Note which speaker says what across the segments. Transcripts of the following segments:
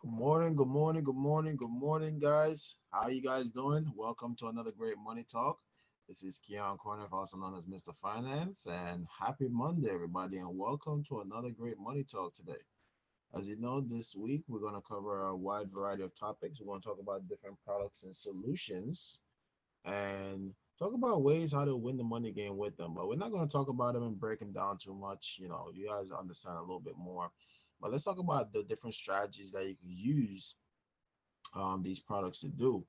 Speaker 1: Good morning, good morning, good morning, good morning, guys. How you guys doing? Welcome to another great money talk. This is Keon Corner, also known as Mr. Finance, and happy Monday, everybody, and welcome to another great money talk today. As you know, this week we're going to cover a wide variety of topics. We're going to talk about different products and solutions, and talk about ways how to win the money game with them. But we're not going to talk about them and break them down too much. You guys understand a little bit more. But let's talk about the different strategies that you can use these products to do.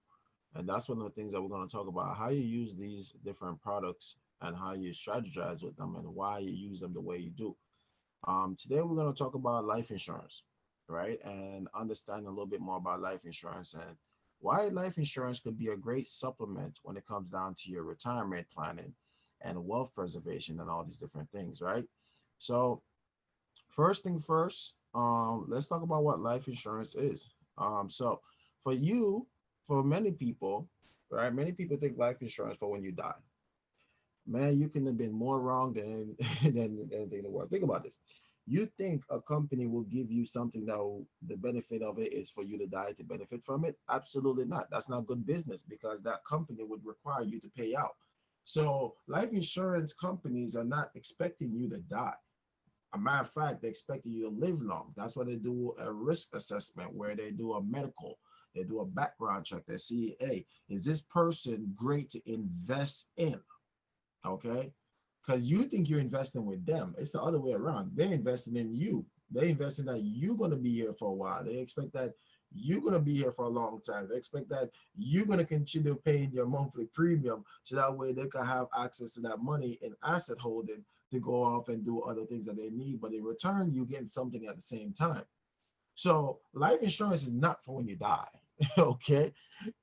Speaker 1: And that's one of the things that we're going to talk about, how you use these different products and how you strategize with them and why you use them the way you do. Today, we're going to talk about life insurance, right? And understand a little bit more about life insurance and why life insurance could be a great supplement when it comes down to your retirement planning and wealth preservation and all these different things, right? So, first thing first, let's talk about what life insurance is. So for you, for many people, right? Many people think life insurance for when you die. Man, you can have been more wrong than than anything in the world. Think about this. You think a company will give you something that the benefit of it is for you to die to benefit from it? Absolutely not. That's not good business because that company would require you to pay out. So life insurance companies are not expecting you to die. A matter of fact, they expect you to live long. That's why they do a risk assessment where they do a medical, they do a background check. They see, hey, is this person great to invest in? Okay. Because you think you're investing with them. It's the other way around. They're investing in you. They invest in that you're going to be here for a while. They expect that you're going to be here for a long time. They expect that you're going to continue paying your monthly premium so that way they can have access to that money in asset holding to go off and do other things that they need. But in return, you get something at the same time. So life insurance is not for when you die. Okay.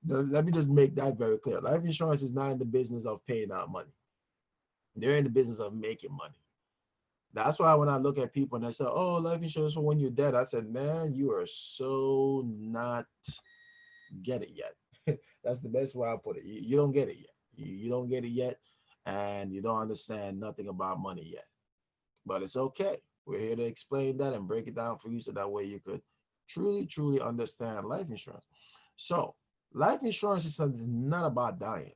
Speaker 1: Let me just make that very clear. Life insurance is not in the business of paying out money. They're in the business of making money. That's why when I look at people and I say, "Oh, life insurance for when you're dead," I said, "Man, you are so not get it yet." That's the best way I put it. You don't get it yet. You don't get it yet, and you don't understand nothing about money yet. But it's okay. We're here to explain that and break it down for you so that way you could truly understand life insurance. So, life insurance is not about dying.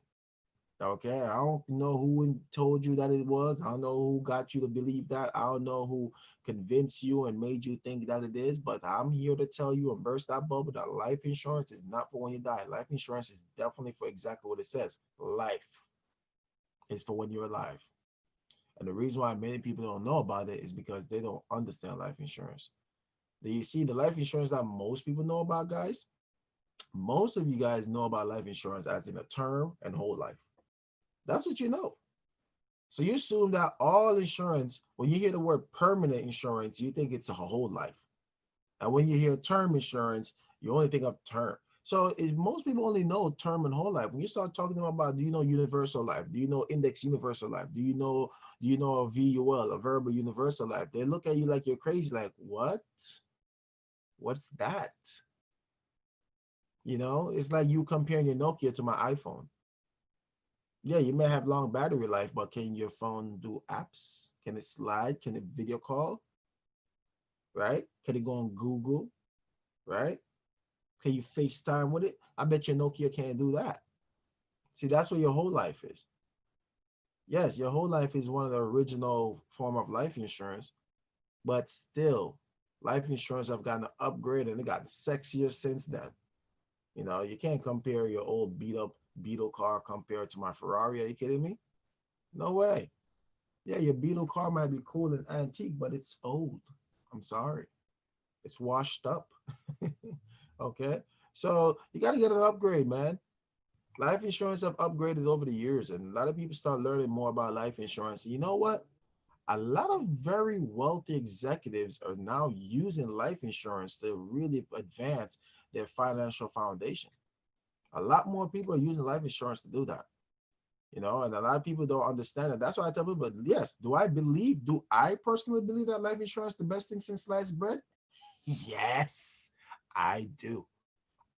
Speaker 1: Okay, I don't know who told you that it was. I don't know who got you to believe that. I don't know who convinced you and made you think that it is. But I'm here to tell you and burst that bubble that life insurance is not for when you die. Life insurance is definitely for exactly what it says. Life is for when you're alive. And the reason why many people don't know about it is because they don't understand life insurance. Do you see the life insurance that most people know about, guys? Most of you guys know about life insurance as in a term and whole life. That's what you know. So you assume that all insurance, when you hear the word permanent insurance, you think it's a whole life. And when you hear term insurance, you only think of term. So most people only know term and whole life. When you start talking to them about, do you know universal life? Do you know index universal life? Do you know a VUL, a variable universal life? They look at you like you're crazy, like, what? What's that? It's like you comparing your Nokia to my iPhone. Yeah, you may have long battery life, but can your phone do apps? Can it slide? Can it video call? Right? Can it go on Google? Right? Can you FaceTime with it? I bet your Nokia can't do that. See, that's what your whole life is. Yes, your whole life is one of the original form of life insurance, but still, life insurance have gotten an upgrade and it got sexier since then. You can't compare your old beat up Beetle car compared to my Ferrari. Are you kidding me? No way. Yeah, your Beetle car might be cool and antique, but it's old. I'm sorry. It's washed up. Okay. So you got to get an upgrade, man. Life insurance have upgraded over the years, and a lot of people start learning more about life insurance. You know what? A lot of very wealthy executives are now using life insurance to really advance their financial foundation. A lot more people are using life insurance to do that. And a lot of people don't understand it. That's why I tell people, but yes, do I personally believe that life insurance is the best thing since sliced bread? Yes, I do.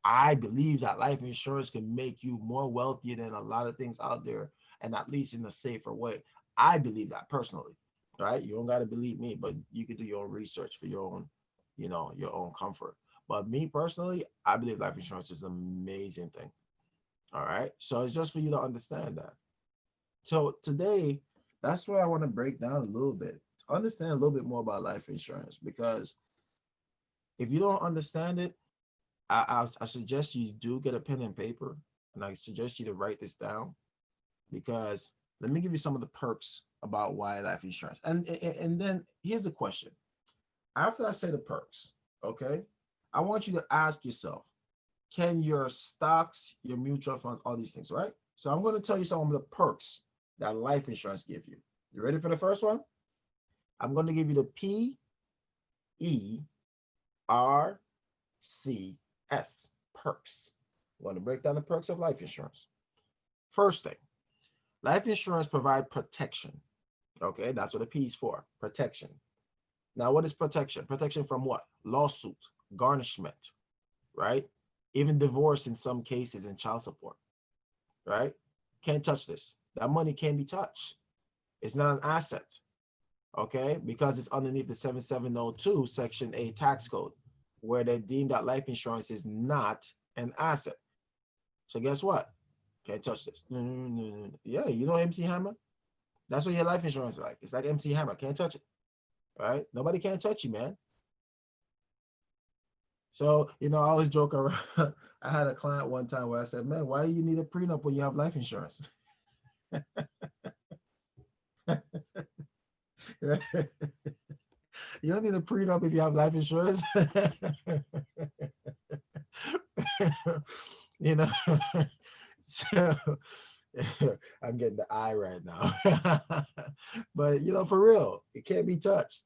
Speaker 1: I believe that life insurance can make you more wealthy than a lot of things out there, and at least in a safer way. I believe that personally, right? You don't got to believe me, but you can do your own research for your own comfort. But me personally, I believe life insurance is an amazing thing. All right. So it's just for you to understand that. So today, that's where I want to break down a little bit, to understand a little bit more about life insurance. Because if you don't understand it, I suggest you do get a pen and paper, and I suggest you to write this down. Because let me give you some of the perks about why life insurance. And then here's the question. After I say the perks, okay, I want you to ask yourself, can your stocks, your mutual funds, all these things, right? So I'm going to tell you some of the perks that life insurance give you. You ready for the first one? I'm going to give you the PERCS, perks. I'm going to break down the perks of life insurance. First thing, life insurance provide protection. Okay, that's what the P is for, protection. Now, what is protection? Protection from what? Lawsuit, garnishment, right? Even divorce in some cases, and child support, right? Can't touch this. That money can't be touched. It's not an asset, okay? Because it's underneath the 7702 Section A tax code, where they deem that life insurance is not an asset. So guess what? Can't touch this. No. Yeah, you know MC Hammer? That's what your life insurance is like. It's like MC Hammer. Can't touch it, right? Nobody can touch you, man. So, I always joke around. I had a client one time where I said, man, why do you need a prenup when you have life insurance? You don't need a prenup if you have life insurance. you know, so I'm getting the eye right now. But, for real, it can't be touched,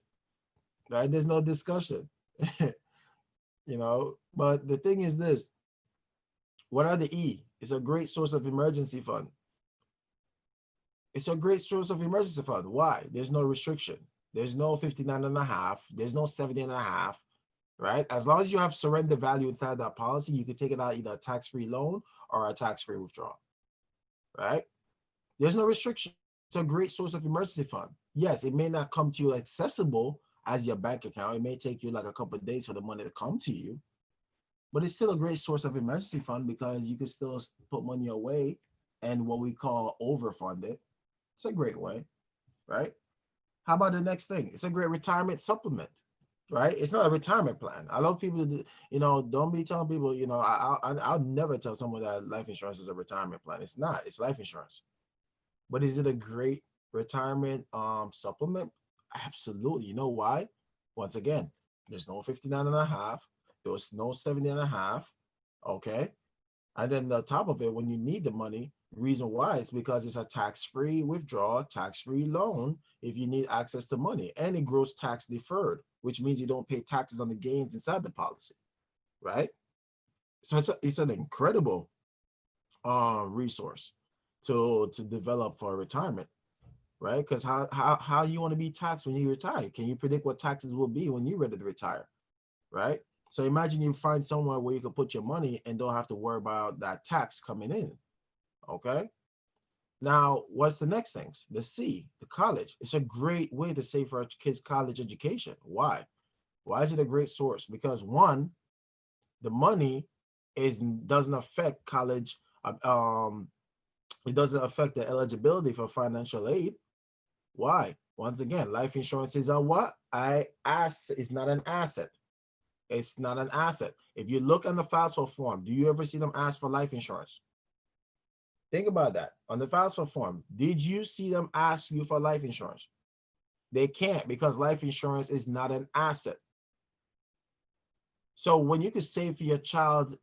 Speaker 1: right? There's no discussion. But the thing is this, what are the E? It's a great source of emergency fund. It's a great source of emergency fund. Why? There's no restriction. There's no 59 and a half. There's no 70 and a half, right? As long as you have surrender value inside that policy, you can take it out either a tax-free loan or a tax-free withdrawal, right? There's no restriction. It's a great source of emergency fund. Yes, it may not come to you accessible as your bank account. It may take you like a couple of days for the money to come to you, but it's still a great source of emergency fund because you can still put money away and what we call overfund it. It's a great way, right? How about the next thing? It's a great retirement supplement, right? It's not a retirement plan. I love people to, don't be telling people, I'll never tell someone that life insurance is a retirement plan. It's not. It's life insurance. But is it a great retirement supplement? Absolutely. You know why? Once again, there's no 59 and a half. There was no 70 and a half. Okay. And then the top of it, when you need the money, reason why is because it's a tax-free withdrawal, tax-free loan if you need access to money. And it grows tax deferred, which means you don't pay taxes on the gains inside the policy, right? So it's an incredible resource to develop for retirement, right? Because how you want to be taxed when you retire? Can you predict what taxes will be when you're ready to retire, right? So imagine you find somewhere where you can put your money and don't have to worry about that tax coming in, okay? Now, what's the next thing? The C, the college. It's a great way to save for our kids' college education. Why? Why is it a great source? Because one, the money doesn't affect college. It doesn't affect the eligibility for financial aid. Why? Once again, life insurance is a what? It's not an asset. It's not an asset. If you look on the FAFSA form, do you ever see them ask for life insurance? Think about that. On the FAFSA form, did you see them ask you for life insurance? They can't, because life insurance is not an asset. So when you could save for your child's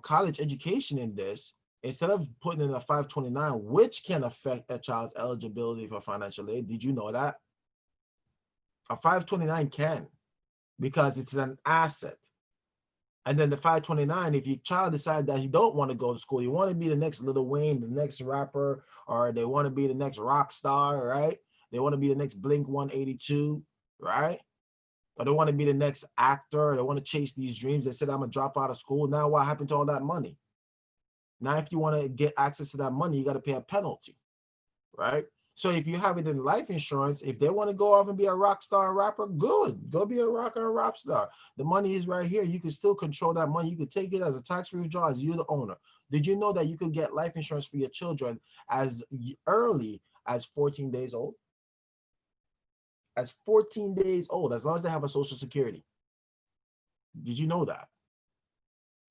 Speaker 1: college education in this, instead of putting in a 529, which can affect a child's eligibility for financial aid, did you know that? A 529 can, because it's an asset. And then the 529, if your child decides that he don't want to go to school, you want to be the next Lil Wayne, the next rapper, or they want to be the next rock star, right? They want to be the next Blink 182, right? Or they want to be the next actor. They want to chase these dreams. They said, I'm going to drop out of school. Now what happened to all that money? Now, if you want to get access to that money, you got to pay a penalty, right? So if you have it in life insurance, if they want to go off and be a rock star and rapper, good. Go be a rocker and rap star. The money is right here. You can still control that money. You could take it as a tax-free withdrawal as you're the owner. Did you know that you could get life insurance for your children as early as 14 days old? As 14 days old, as long as they have a social security. Did you know that?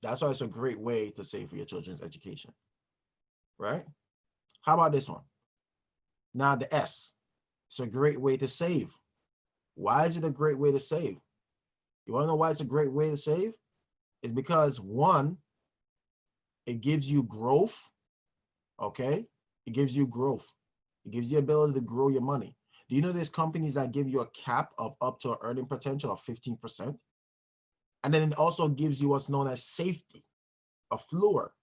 Speaker 1: That's why it's a great way to save for your children's education, right? How about this one? Now the S. It's a great way to save. Why is it a great way to save? You want to know why it's a great way to save? It's because one, it gives you growth, okay? It gives you growth. It gives you the ability to grow your money. Do you know there's companies that give you a cap of up to an earning potential of 15%? And then it also gives you what's known as safety, a floor.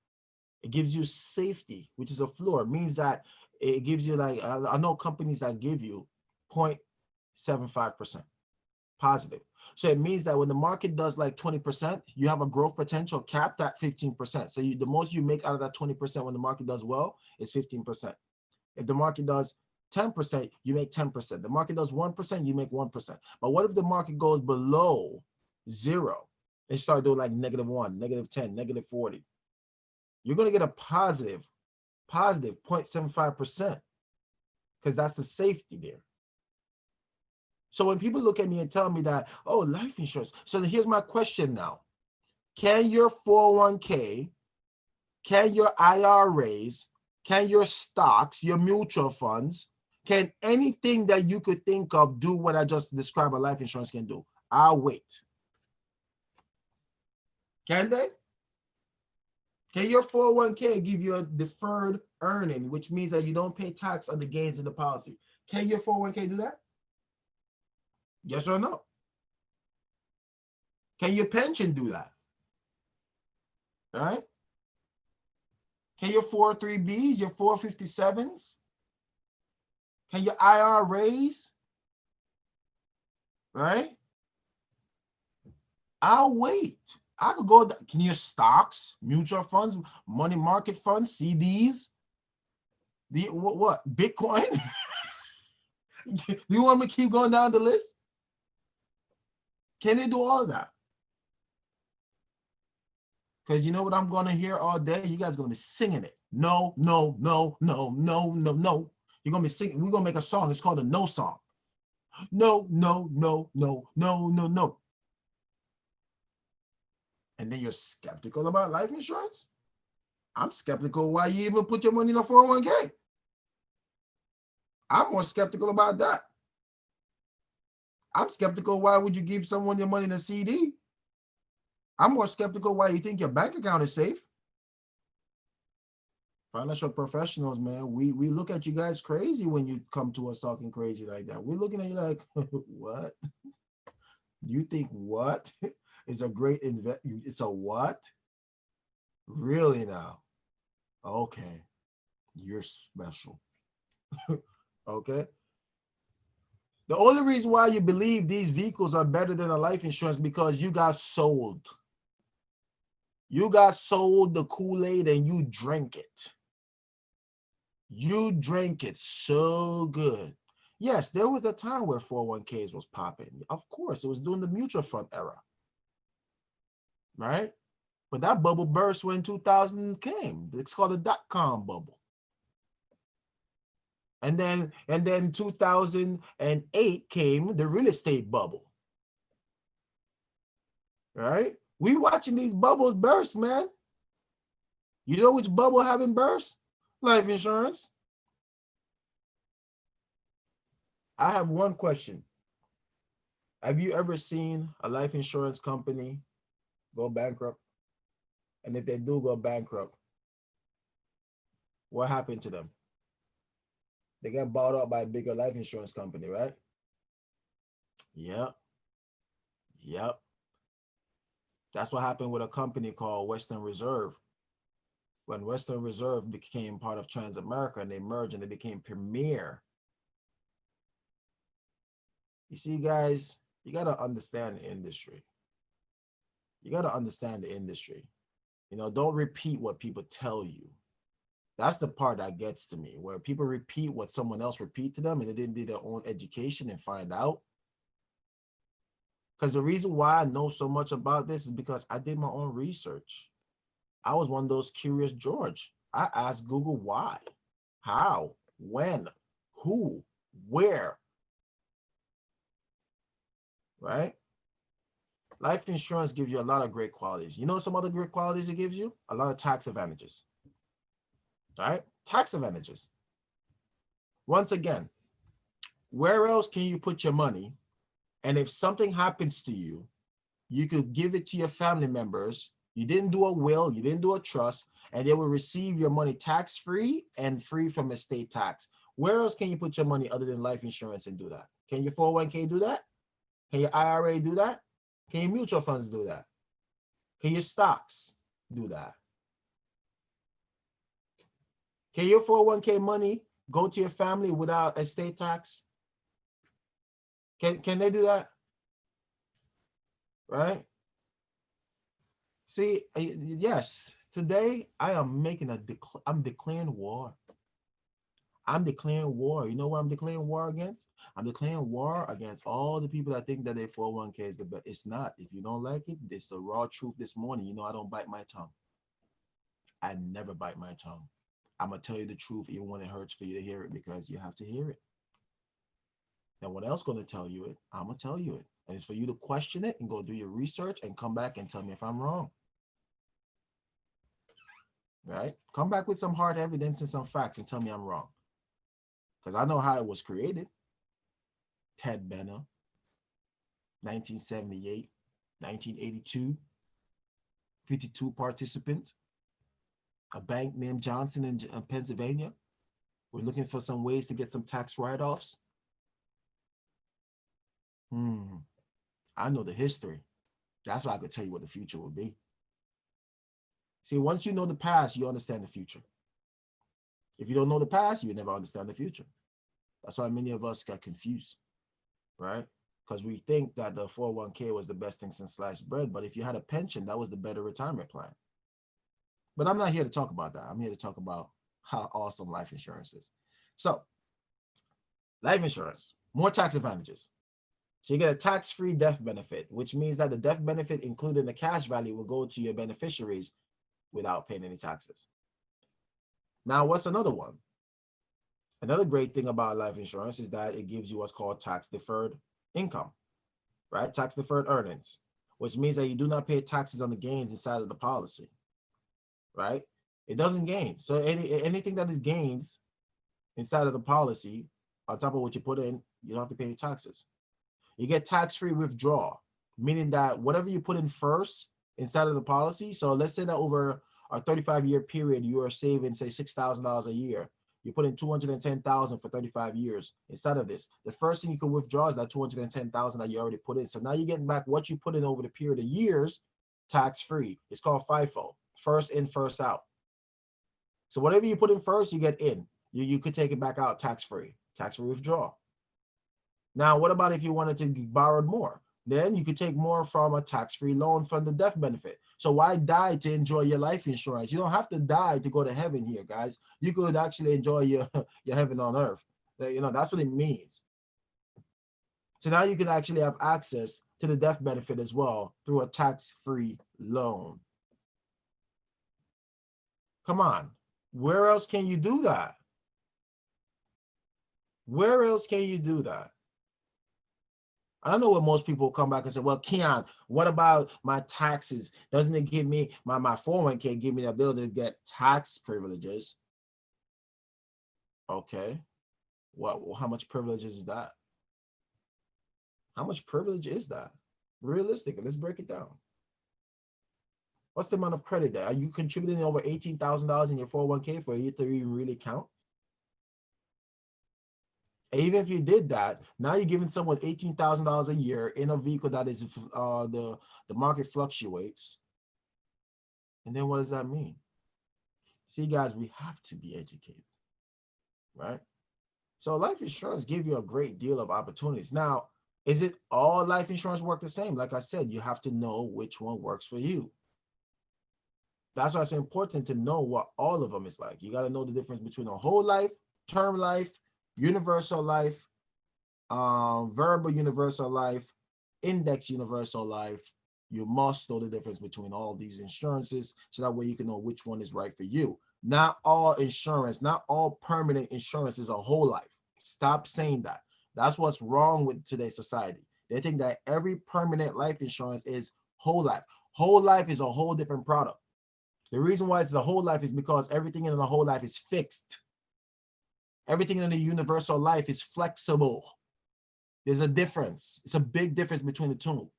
Speaker 1: It gives you safety, which is a floor. It means that it gives you, like, I know companies that give you 0.75% positive. So it means that when the market does like 20%, you have a growth potential capped at 15%. So the most you make out of that 20% when the market does well is 15%. If the market does 10%, you make 10%. The market does 1%, you make 1%. But what if the market goes below zero and start doing like -1, -10, -40? You're going to get a positive 0.75% because that's the safety there. So when people look at me and tell me that, oh, life insurance. So here's my question now. Can your 401k, can your IRAs, can your stocks, your mutual funds, can anything that you could think of do what I just described a life insurance can do? I'll wait. Can they? Can your 401k give you a deferred earning, which means that you don't pay tax on the gains in the policy? Can your 401k do that? Yes or no? Can your pension do that? All right? Can your 403bs, your 457s? Can your IRAs? Right? I'll wait. I could go. Can your stocks, mutual funds, money market funds, CDs? What? Bitcoin? Do you want me to keep going down the list? Can they do all of that? Because you know what I'm going to hear all day? You guys are going to be singing it. No, no, no, no, no, no, no. You're going to be singing. We're going to make a song. It's called a no song. No, no, no, no, no, no, no. And then you're skeptical about life insurance? I'm skeptical why you even put your money in a 401k. I'm more skeptical about that. I'm skeptical why would you give someone your money in a CD? I'm more skeptical why you think your bank account is safe. Financial professionals, man, we look at you guys crazy when you come to us talking crazy like that. We're looking at you like, what? You think what is a great it's a what? Really now? Okay. You're special. Okay. The only reason why you believe these vehicles are better than a life insurance because you got sold. You got sold the Kool-Aid and you drank it. You drank it so good. Yes, there was a time where 401ks was popping. Of course, it was during the mutual fund era. Right? But that bubble burst when 2000 came. It's called the dot-com bubble. And then 2008 came, the real estate bubble. Right? We watching these bubbles burst, man. You know which bubble haven't burst? Life insurance. I have one question. Have you ever seen a life insurance company go bankrupt? And if they do go bankrupt, what happened to them? They get bought out by a bigger life insurance company, right? Yep. Yep. That's what happened with a company called Western Reserve. When Western Reserve became part of Transamerica and they merged and they became Premier. You see, guys, you got to understand the industry. You got to understand the industry. You know, don't repeat what people tell you. That's the part that gets to me, where people repeat what someone else repeat to them and they didn't do their own education and find out. Because the reason why I know so much about this is because I did my own research. I was one of those curious George. I asked Google why, how, when, who, where, right? Life insurance gives you a lot of great qualities. You know some other great qualities it gives you? A lot of tax advantages, right? Tax advantages. Once again, where else can you put your money? And if something happens to you, you could give it to your family members. You didn't do a will, you didn't do a trust, and they will receive your money tax-free and free from estate tax. Where else can you put your money other than life insurance and do that? Can your 401k do that? Can your IRA do that? Can your mutual funds do that? Can your stocks do that? Can your 401k money go to your family without estate tax? Can they do that? Right? See, yes, today I am making I'm declaring war. I'm declaring war. You know what I'm declaring war against? I'm declaring war against all the people that think that their 401k is the best. It's not. If you don't like it, it's the raw truth this morning. You know, I don't bite my tongue. I never bite my tongue. I'm going to tell you the truth even when it hurts for you to hear it, because you have to hear it. No one else going to tell you it. I'm going to tell you it. And it's for you to question it and go do your research and come back and tell me if I'm wrong. Right? Come back with some hard evidence and some facts and tell me I'm wrong. Because I know how it was created. Ted Benner, 1978, 1982, 52 participants. A bank named Johnson in Pennsylvania. We're looking for some ways to get some tax write-offs. I know the history. That's why I could tell you what the future will be. See, once you know the past, you understand the future. If you don't know the past, you never understand the future. That's why many of us got confused, right? Because we think that the 401k was the best thing since sliced bread, but if you had a pension, that was the better retirement plan. But I'm not here to talk about that. I'm here to talk about how awesome life insurance is. So, life insurance, more tax advantages. So you get a tax-free death benefit, which means that the death benefit included in the cash value will go to your beneficiaries without paying any taxes. Now, what's another one? Another great thing about life insurance is that it gives you what's called tax-deferred income, right? Tax-deferred earnings, which means that you do not pay taxes on the gains inside of the policy, right? It doesn't gain. So anything that is gains inside of the policy, on top of what you put in, you don't have to pay any taxes. You get tax-free withdrawal, meaning that whatever you put in first inside of the policy, so let's say that over a 35-year period, you are saving, say, $6,000 a year. You put in $210,000 for 35 years inside of this. The first thing you can withdraw is that $210,000 that you already put in. So now you're getting back what you put in over the period of years, tax-free. It's called FIFO, first in, first out. So whatever you put in first, you get in. You could take it back out tax-free withdrawal. Now, what about if you wanted to borrow more? Then you could take more from a tax-free loan from the death benefit. So why die to enjoy your life insurance? You don't have to die to go to heaven here, guys. You could actually enjoy your heaven on earth. You know, that's what it means. So now you can actually have access to the death benefit as well through a tax-free loan. Come on. Where else can you do that? Where else can you do that? I don't know what most people come back and say, well, Keon, what about my taxes? Doesn't it give me, my 401k give me the ability to get tax privileges? Okay. Well, how much privileges is that? How much privilege is that? Realistically, let's break it down. What's the amount of credit there? Are you contributing over $18,000 in your 401k for it to even really count? Even if you did that, now you're giving someone $18,000 a year in a vehicle that is the market fluctuates. And then what does that mean? See, guys, we have to be educated, right? So life insurance gives you a great deal of opportunities. Now, is it all life insurance work the same? Like I said, you have to know which one works for you. That's why it's important to know what all of them is like. You got to know the difference between a whole life, term life, universal life, variable universal life, index universal life. You must know the difference between all these insurances so that way you can know which one is right for you. Not all insurance, not all permanent insurance is a whole life. Stop saying that. That's what's wrong with today's society. They think that every permanent life insurance is whole life. Whole life is a whole different product. The reason why it's the whole life is because everything in the whole life is fixed. Everything in the universal life is flexible. There's a difference. It's a big difference between the two.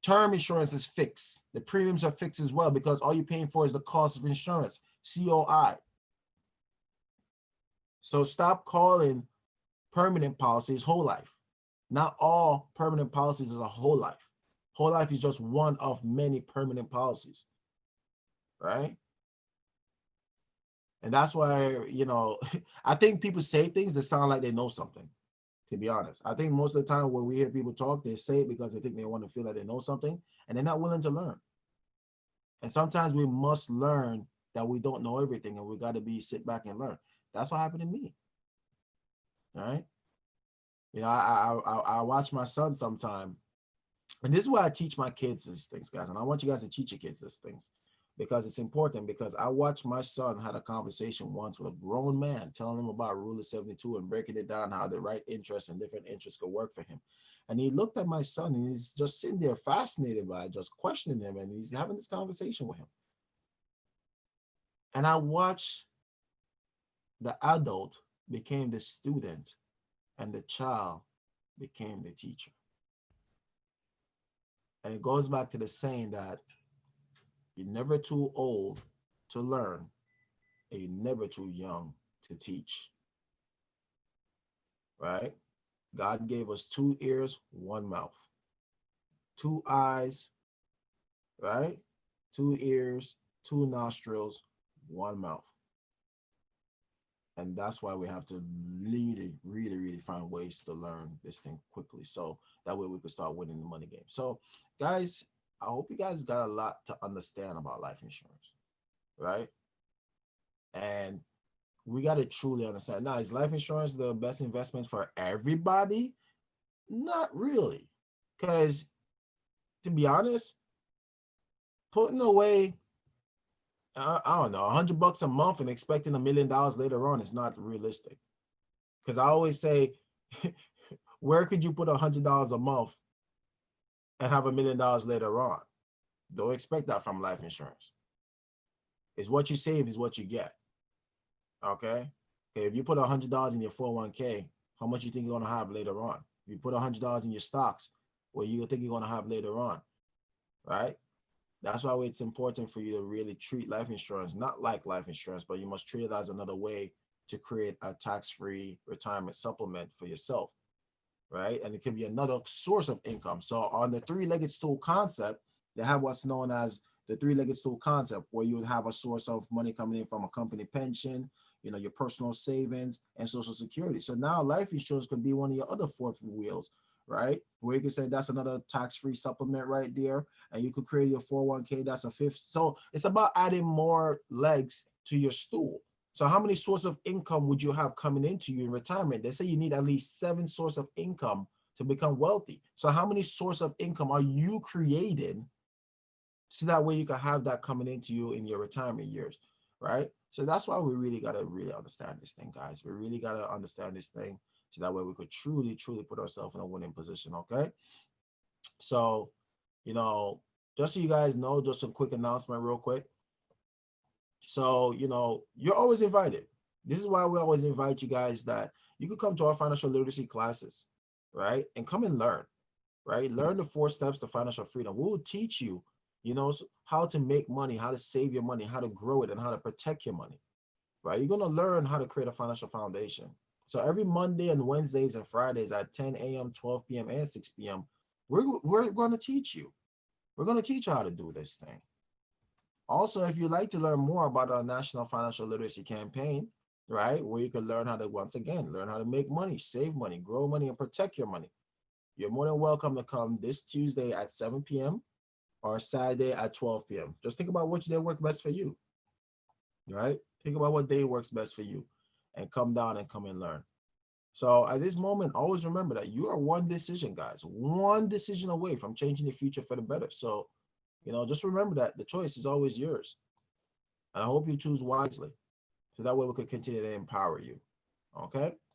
Speaker 1: Term insurance is fixed. The premiums are fixed as well because all you're paying for is the cost of insurance, COI. So stop calling permanent policies whole life. Not all permanent policies is a whole life. Whole life is just one of many permanent policies, right? And that's why, I think people say things that sound like they know something, to be honest. I think most of the time when we hear people talk, they say it because they think they want to feel like they know something, and they're not willing to learn. And sometimes we must learn that we don't know everything, and we got to sit back and learn. That's what happened to me. All right. I watch my son sometime, and this is why I teach my kids these things, guys. And I want you guys to teach your kids these things because it's important. Because I watched my son had a conversation once with a grown man telling him about Rule of 72 and breaking it down how the right interest and different interests could work for him. And he looked at my son and he's just sitting there fascinated by it, just questioning him, and he's having this conversation with him. And I watched the adult became the student and the child became the teacher. And it goes back to the saying that you're never too old to learn, and you're never too young to teach. Right? God gave us 2 ears, 1 mouth, 2 eyes, right? 2 ears, 2 nostrils, 1 mouth. And that's why we have to really find ways to learn this thing quickly. So that way we could start winning the money game. So guys, I hope you guys got a lot to understand about life insurance, right? And we got to truly understand. Now, is life insurance the best investment for everybody? Not really. Because to be honest, putting away I don't know, $100 a month and expecting $1 million later on is not realistic. Because I always say, where could you put $100 a month and have $1 million later on? Don't expect that from life insurance. It's what you save is what you get. Okay? If you put $100 in your 401k, how much you think you're going to have later on? If you put $100 in your stocks, what you think you're going to have later on? Right? That's why it's important for you to really treat life insurance, not like life insurance, but you must treat it as another way to create a tax-free retirement supplement for yourself, right? And it can be another source of income. So on the 3-legged stool concept, they have what's known as the 3-legged stool concept, where you would have a source of money coming in from a company pension, your personal savings and Social Security. So now life insurance could be one of your other 4th wheels, right? Where you can say that's another tax-free supplement right there. And you could create your 401k, that's a 5th. So it's about adding more legs to your stool. So how many sources of income would you have coming into you in retirement? They say you need at least 7 sources of income to become wealthy. So how many sources of income are you creating so that way you can have that coming into you in your retirement years, right? So that's why we really got to really understand this thing, guys. We really got to understand this thing so that way we could truly put ourselves in a winning position, okay? So, just so you guys know, just a quick announcement real quick. So, you're always invited. This is why we always invite you guys that you could come to our financial literacy classes, right? And come and learn, right? Learn the 4 steps to financial freedom. We will teach you, how to make money, how to save your money, how to grow it, and how to protect your money, right? You're going to learn how to create a financial foundation. So every Monday and Wednesdays and Fridays at 10 a.m., 12 p.m., and 6 p.m., we're going to teach you. We're going to teach you how to do this thing. Also, if you'd like to learn more about our National Financial Literacy Campaign, right, where you can learn how to, once again, learn how to make money, save money, grow money, and protect your money, you're more than welcome to come this Tuesday at 7 p.m. or Saturday at 12 p.m. Just think about which day works best for you, right? Think about what day works best for you and come down and come and learn. So at this moment, always remember that you are one decision, guys, one decision away from changing the future for the better. So, just remember that the choice is always yours. And I hope you choose wisely. So that way we could continue to empower you. Okay?